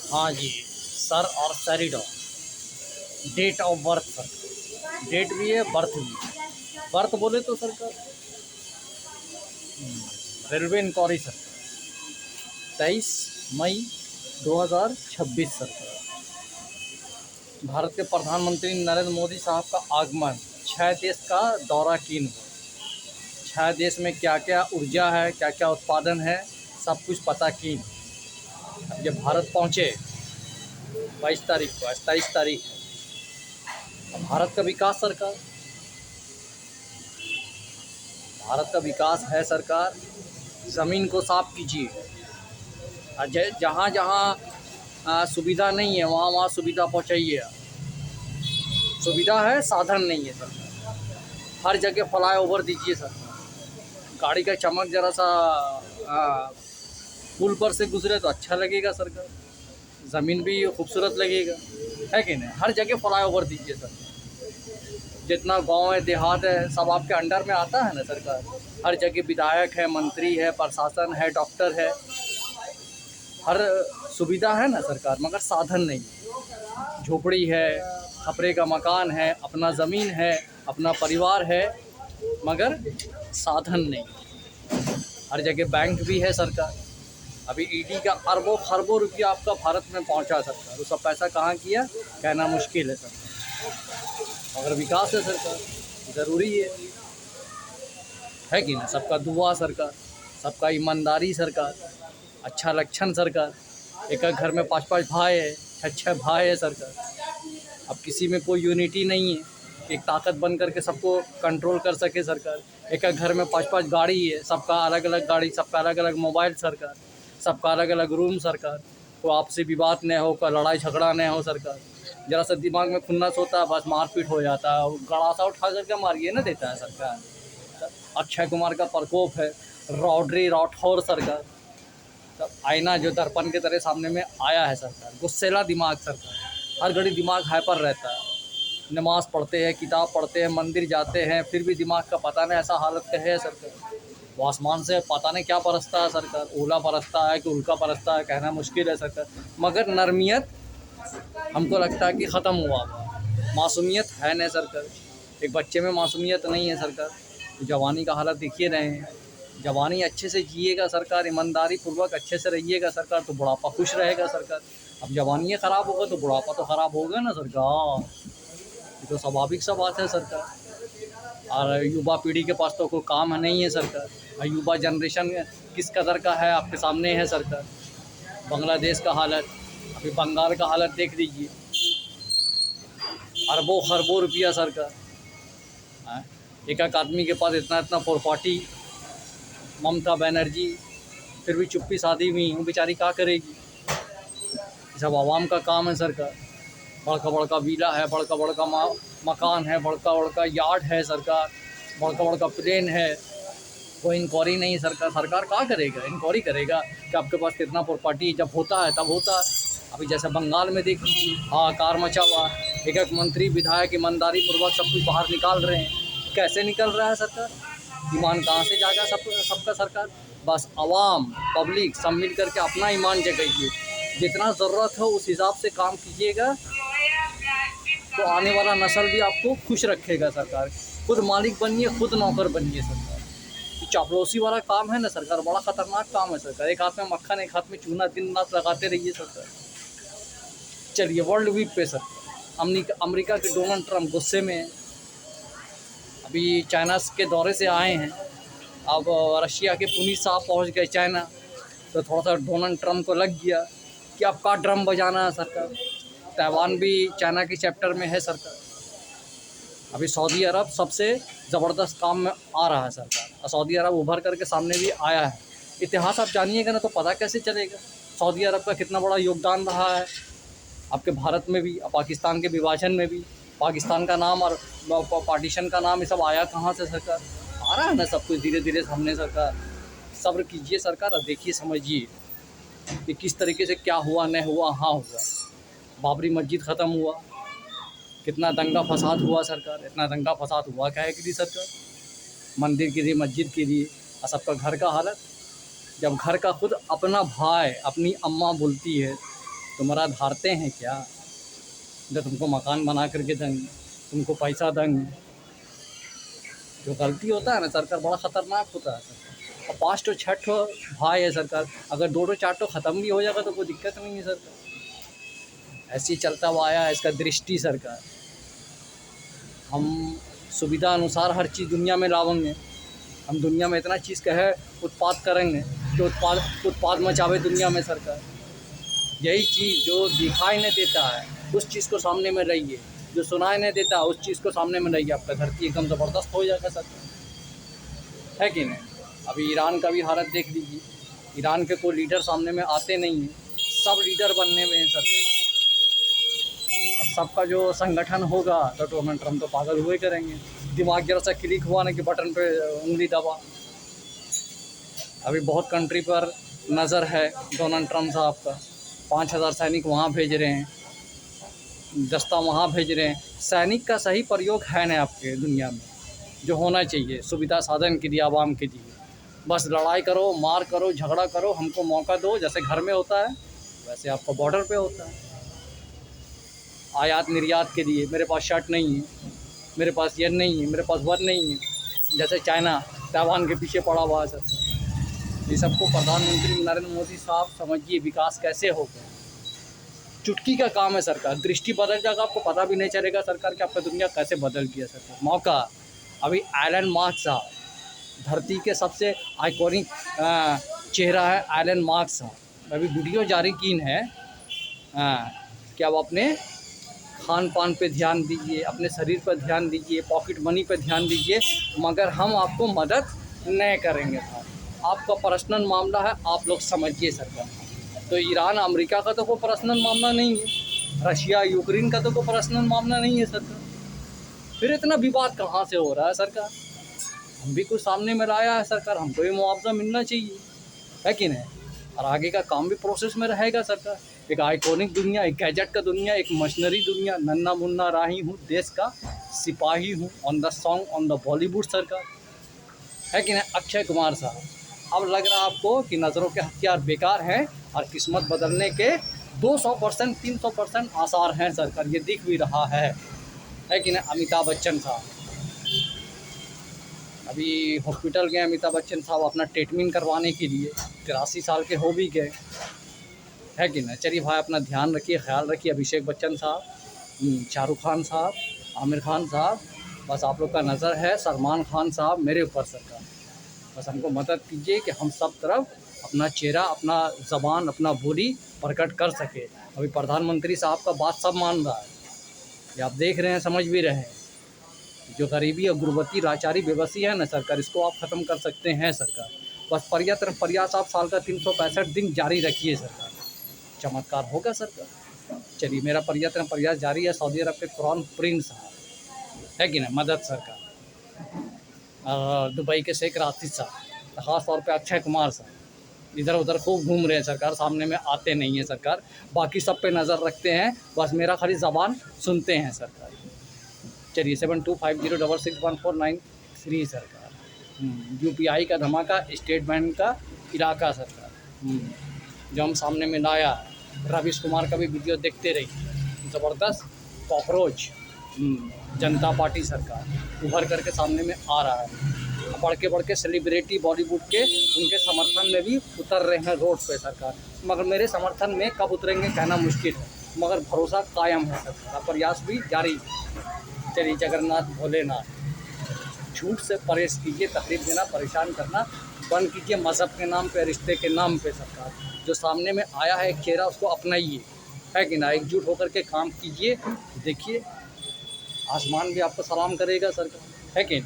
हाँ जी, सर और Saridon. Date of birth sir, date भी है, बर्थ भी है। बर्थ बोले तो सर का रेलवे इंक्वायरी सर, 23 मई 2026 सर। भारत के प्रधानमंत्री नरेंद्र मोदी साहब का आगमन, 6 देश का दौरा कीन हुआ। 6 देश में क्या क्या ऊर्जा है, क्या क्या उत्पादन है, सब कुछ पता कीन। अब ये भारत पहुँचे 22 तारीख को, आज 23 तारीख है। अब भारत का विकास सरकार, भारत का विकास है सरकार। ज़मीन को साफ कीजिए, और जहाँ जहाँ सुविधा नहीं है वहाँ वहाँ सुविधा पहुँचाइए। सुविधा है, साधन नहीं है सर। हर जगह फ्लाई ओवर दीजिए सर। गाड़ी का चमक ज़रा सा पुल पर से गुजरे तो अच्छा लगेगा सरकार, ज़मीन भी खूबसूरत लगेगा, है कि नहीं। हर जगह फ्लाई ओवर दीजिए सर। जितना गांव है, देहात है, सब आपके अंडर में आता है ना सरकार। हर जगह विधायक है, मंत्री है, प्रशासन है, डॉक्टर है, हर सुविधा है ना सरकार, मगर साधन नहीं। झोपड़ी है, खपरे का मकान है, अपना ज़मीन है, अपना परिवार है, मगर साधन नहीं। हर जगह बैंक भी है सरकार। अभी ईडी का अरबों खरबों रुपया आपका भारत में पहुंचा सरकार, वो सब पैसा कहाँ किया कहना मुश्किल है सरकार। मगर विकास है सरकार, ज़रूरी है कि ना। सबका दुआ सरकार, सबका ईमानदारी सरकार, अच्छा लक्षण सरकार। एक एक घर में 5 5 भाई है, 6 6 भाई है सरकार। अब किसी में कोई यूनिटी नहीं है, एक ताकत बन करके सबको कंट्रोल कर सके सरकार। एक एक घर में 5 5 गाड़ी है, सबका अलग अलग गाड़ी, सबका अलग अलग मोबाइल सरकार, सबका अलग अलग रूम सरकार। कोई आपसी विवाद न हो, कोई लड़ाई झगड़ा न हो सरकार। जरा सा दिमाग में खुन्नस होता है, बस मारपीट हो जाता है, गड़ासा उठा करके मारिए ना देता है सरकार। अक्षय कुमार का प्रकोप है, रॉड्री राठौर सरकार। तब आईना जो दर्पण के तरह सामने में आया है सरकार। गुस्सेला दिमाग सरकार, हर घड़ी दिमाग हाइपर रहता है। नमाज़ पढ़ते हैं, किताब पढ़ते हैं, मंदिर जाते हैं, फिर भी दिमाग का पता नहीं ऐसा हालत का है सरकार। वो आसमान से पता नहीं क्या बरसता है सरकार, ओला बरसता है कि उल्का बरसता है कहना मुश्किल है सरकार। मगर नरमियत हमको लगता है कि ख़त्म हुआ हुआ, मासूमियत है नहीं सरकार। एक बच्चे में मासूमियत नहीं है सरकार। जवानी का हालत देखिए रहे हैं। जवानी अच्छे से जिएगा सरकार, ईमानदारी पूर्वक अच्छे से रहिएगा सरकार, तो बुढ़ापा खुश रहेगा सरकार। अब जवानी ख़राब होगा तो बुढ़ापा तो ख़राब होगा ना सरकार, ये तो स्वाभाविक सा बात है सरकार। और युवा पीढ़ी के पास तो कोई काम नहीं है सरकार। और युवा जनरेशन किस कदर का है आपके सामने है सरकार। बांग्लादेश का हालत, अभी बंगाल का हालत देख लीजिए। अरबों खरबों रुपया सरकार, हाँ? एक एक आदमी के पास इतना इतना प्रॉपर्टी। ममता बनर्जी फिर भी चुप्पी साधी हुई, वो बेचारी क्या करेगी। ये सब आवाम का काम है सरकार। बड़का बड़का विला है, बड़का बड़का मकान है, बड़का बड़का यार्ड है सरकार, बड़का बड़का प्लेन है। कोई इंक्वायरी नहीं सरकार। सरकार क्या करेगा, इंक्वायरी करेगा कि आपके पास कितना प्रॉपर्टी, जब होता है तब होता है। अभी जैसे बंगाल में देख लीजिए, हाहाकार मचा हुआ। एक एक मंत्री विधायक ईमानदारी पूर्वक सब कुछ बाहर निकाल रहे हैं। कैसे निकल रहा है सरकार, ईमान कहाँ से जाएगा सबका सरकार। बस आवाम पब्लिक सब मिल करके अपना ईमान जगाइए। जितना ज़रूरत हो उस हिसाब से काम कीजिएगा, तो आने वाला नस्ल भी आपको खुश रखेगा सरकार। खुद मालिक बनिए, खुद नौकर बनिए सरकार। ये चापलूसी वाला काम है ना सरकार, बड़ा खतरनाक काम है सरकार। एक हाथ में मक्खन, एक हाथ में चूना, दिन रात लगाते रहिए सरकार। चलिए वर्ल्ड वीक पे सर, अमेरिका के डोनाल्ड ट्रंप गुस्से में है। अभी चाइना के दौरे से आए हैं। अब रशिया के पुनीत साहब पहुंच गए चाइना, तो थोड़ा सा डोनाल्ड ट्रंप को लग गया कि अब का ड्रम बजाना है सरकार। ताइवान भी चाइना के चैप्टर में है सरकार। अभी सऊदी अरब सबसे ज़बरदस्त काम में आ रहा है सरकार, और सऊदी अरब उभर करके सामने भी आया है। इतिहास आप जानिएगा ना तो पता कैसे चलेगा सऊदी अरब का कितना बड़ा योगदान रहा है आपके भारत में भी और पाकिस्तान के विभाजन में भी। पाकिस्तान का नाम और पार्टीशन का नाम ये सब आया कहाँ से सरकार। आ रहा है ना सब कुछ धीरे धीरे सामने सरकार। सब्र कीजिए सरकार और देखिए समझिए कि किस तरीके से क्या हुआ न हुआ। हाँ हुआ, बाबरी मस्जिद ख़त्म हुआ, कितना दंगा फसाद हुआ सरकार। इतना दंगा फसाद हुआ क्या है कि सरकार, मंदिर के लिए, मस्जिद के लिए। और सबका घर का हालत, जब घर का खुद अपना भाई अपनी अम्मा बोलती है तुम्हारा धारते हैं क्या जो तुमको मकान बना करके देंगे, तुमको पैसा देंगे। जो गलती होता है ना सरकार, बड़ा ख़तरनाक होता है सरकार। और 5 तो 6 ठो भाई है सरकार, अगर 2 तो 4 तो ख़त्म भी हो जाएगा तो कोई दिक्कत नहीं है सरकार। ऐसे ही चलता हुआ आया है इसका दृष्टि सरकार। हम सुविधा अनुसार हर चीज़ दुनिया में लावेंगे। हम दुनिया में इतना चीज़ का है उत्पाद करेंगे कि उत्पाद मचावे दुनिया में सरकार। यही चीज़ जो दिखाई नहीं देता है उस चीज़ को सामने में रहिए, जो सुनाई नहीं देता उस चीज़ को सामने में रहिए, आपका धरती एकदम ज़बरदस्त हो जाएगा सरकार, है कि नहीं। अभी ईरान का भी हालत देख लीजिए, ईरान के कोई लीडर सामने में आते नहीं हैं, सब लीडर बनने में हैं सरकार। अब सबका जो संगठन होगा तो डोनाल्ड ट्रम्प तो पागल हुए करेंगे, दिमाग जरा सा क्लिक हुआ ना कि बटन पे उंगली दबा। अभी बहुत कंट्री पर नज़र है डोनाल्ड ट्रम्प साहब का, 5000 सैनिक वहाँ भेज रहे हैं, दस्ता वहाँ भेज रहे हैं। सैनिक का सही प्रयोग है ना आपके दुनिया में, जो होना चाहिए सुविधा साधन के लिए, आवाम के लिए। बस लड़ाई करो, मार करो, झगड़ा करो, हमको मौका दो, जैसे घर में होता है वैसे आपका बॉर्डर पे होता है। आयात निर्यात के लिए मेरे पास शर्ट नहीं है, मेरे पास ये नहीं है, मेरे पास वर नहीं है, जैसे चाइना ताइवान के पीछे पड़ा हुआ है सर। ये सबको प्रधानमंत्री नरेंद्र मोदी साहब समझिए विकास कैसे होगा। चुटकी का काम है सरकार, दृष्टि बदल जाएगा, आपको पता भी नहीं चलेगा सरकार कि आपका दुनिया कैसे बदल गया सरकार। मौका अभी एलन मास्क साहब, धरती के सबसे आइकॉनिक चेहरा है एलन मास्क साहब। अभी वीडियो जारी की है कि अब अपने खान पान पे ध्यान दीजिए, अपने शरीर पर ध्यान दीजिए, पॉकेट मनी पे ध्यान दीजिए, मगर हम आपको मदद नहीं करेंगे सर। आपका पर्सनल मामला है, आप लोग समझिए सरकार। तो ईरान अमेरिका का तो कोई पर्सनल मामला नहीं है, रशिया यूक्रेन का तो कोई पर्सनल मामला नहीं है सरकार। फिर इतना विवाद कहाँ से हो रहा है सरकार। हम भी कुछ सामने में लाया है सरकार, हमको भी मुआवजा मिलना चाहिए, है कि नहीं। और आगे का काम भी प्रोसेस में रहेगा सरकार। एक आइकॉनिक दुनिया, एक गैजेट का दुनिया, एक मशीनरी दुनिया, नन्ना मुन्ना राही हूँ, देश का सिपाही हूँ, on the song on the Bollywood सरकार, है कि नहीं। अक्षय कुमार साहब, अब लग रहा है आपको कि नज़रों के हथियार बेकार हैं और किस्मत बदलने के 200% 300% आसार हैं सरकार, ये दिख भी रहा है कि नहीं। अमिताभ बच्चन साहब अभी हॉस्पिटल गए, अमिताभ बच्चन साहब अपना ट्रीटमेंट करवाने के लिए, 83 साल के हो भी गए, है कि नहीं। चलिए भाई अपना ध्यान रखिए, ख्याल रखिए। अभिषेक बच्चन साहब, शाहरुख खान साहब, आमिर खान साहब, बस आप लोग का नज़र है, सलमान खान साहब मेरे ऊपर सरकार। बस हमको मदद कीजिए कि हम सब तरफ अपना चेहरा, अपना ज़बान, अपना बोली प्रकट कर सके। अभी प्रधानमंत्री साहब का बात सब मान रहा है, ये आप देख रहे हैं, समझ भी रहे हैं। जो गरीबी और गुर्बती लाचारी बेबसी है ना सरकार, इसको आप ख़त्म कर सकते हैं सरकार। बस प्रयास आप साल का 365 दिन जारी रखिए सरकार, चमत्कार होगा सरकार। चलिए मेरा प्रयास जारी है। सऊदी अरब के क्राउन प्रिंस साहब, है कि नहीं, मदद सरकार। दुबई के शेख राशिद साहब, ख़ास तौर पे अक्षय कुमार साहब इधर उधर खूब घूम रहे हैं सरकार, सामने में आते नहीं हैं सरकार। बाकी सब पे नज़र रखते हैं, बस मेरा खाली ज़बान सुनते हैं सरकार। चलिए 7250661493 सरकार। UPI का धमाका, स्टेट बैंक का इलाका सरकार, जो हम सामने में लाया है। रवीश कुमार का भी वीडियो देखते रहिए, ज़बरदस्त कॉकरोच जनता पार्टी सरकार उभर करके सामने में आ रहा है। बढ़ के सेलिब्रिटी बॉलीवुड के उनके समर्थन में भी उतर रहे हैं रोड पे सरकार, मगर मेरे समर्थन में कब उतरेंगे कहना मुश्किल है, मगर भरोसा कायम है सरकार, प्रयास भी जारी है। चलिए जगन्नाथ भोलेनाथ, झूठ से परहेज कीजिए, तकलीफ देना, परेशान करना बंद कीजिए, मज़हब के नाम पे, रिश्ते के नाम पे सरकार। जो सामने में आया है एक चेहरा, उसको अपनाइए, है कि ना। एकजुट होकर के काम कीजिए, देखिए आसमान भी आपको सलाम करेगा सरकार, है कि नहीं।